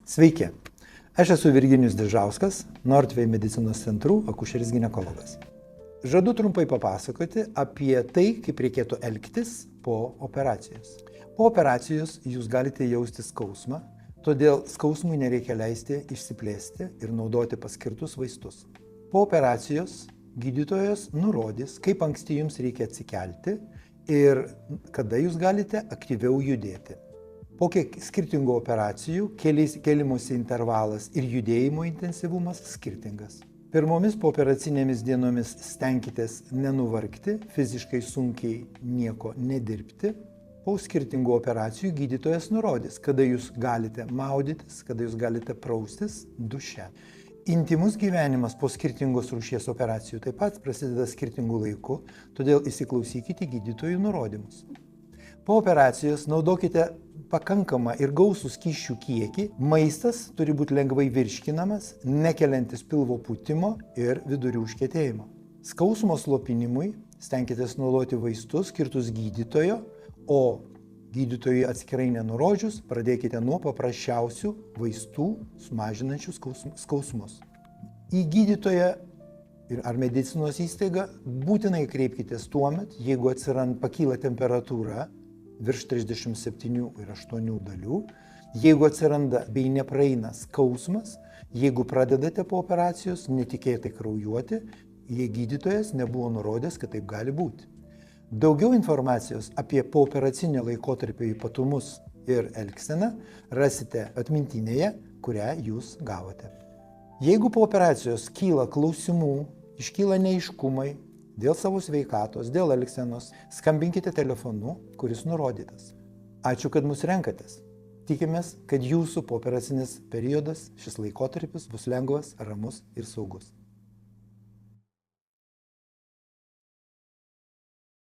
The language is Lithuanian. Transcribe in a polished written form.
Sveiki, aš esu Virginijus Diržauskas, Nortvei medicinos centrų akušeris ginekologas. Žadu trumpai papasakoti apie tai, kaip reikėtų elgtis po operacijos. Po operacijos jūs galite jausti skausmą, todėl skausmui nereikia leisti išsiplėsti ir naudoti paskirtus vaistus. Po operacijos gydytojas nurodys, kaip anksti jums reikia atsikelti ir kada jūs galite aktyviau judėti. Po kiek skirtingų operacijų kėlimosi intervalas ir judėjimo intensyvumas skirtingas. Pirmomis pooperacinėmis dienomis stenkitės nenuvargti, fiziškai sunkiai nieko nedirbti. Po skirtingų operacijų gydytojas nurodys, kada jūs galite maudytis, kada jūs galite praustis duše. Intymus gyvenimas po skirtingos rūšies operacijų taip pat prasideda skirtingų laikų, todėl įsiklausykite gydytojų nurodymus. Po operacijos naudokite pakankamą ir gausų skysčių kiekį, maistas turi būti lengvai virškinamas, nekeliantis pilvo pūtimo ir vidurių užkietėjimo. Skausmo slopinimui stenkitės naudoti vaistus skirtus gydytojo, o gydytojui atskirai nenurodžius, pradėkite nuo paprasčiausių vaistų sumažinančių skausmus. Į gydytoją ar medicinos įstaigą būtinai kreipkitės tuomet, jeigu pakyla temperatūra virš 37 ir 8 dalių, jeigu atsiranda bei nepraeina skausmas, jeigu pradedate po operacijos netikėtai kraujuoti, jei gydytojas nebuvo nurodęs, kad taip gali būti. Daugiau informacijos apie pooperacinio laikotarpio ypatumus ir elgseną rasite atmintinėje, kurią jūs gavote. Jeigu po operacijos kyla klausimų, iškyla neaiškumai dėl savo sveikatos, dėl elgsenos, skambinkite telefonu, kuris nurodytas. Ačiū, kad mus renkatės. Tikimės, kad jūsų pooperacinis periodas, šis laikotarpis bus lengvas, ramus ir saugus.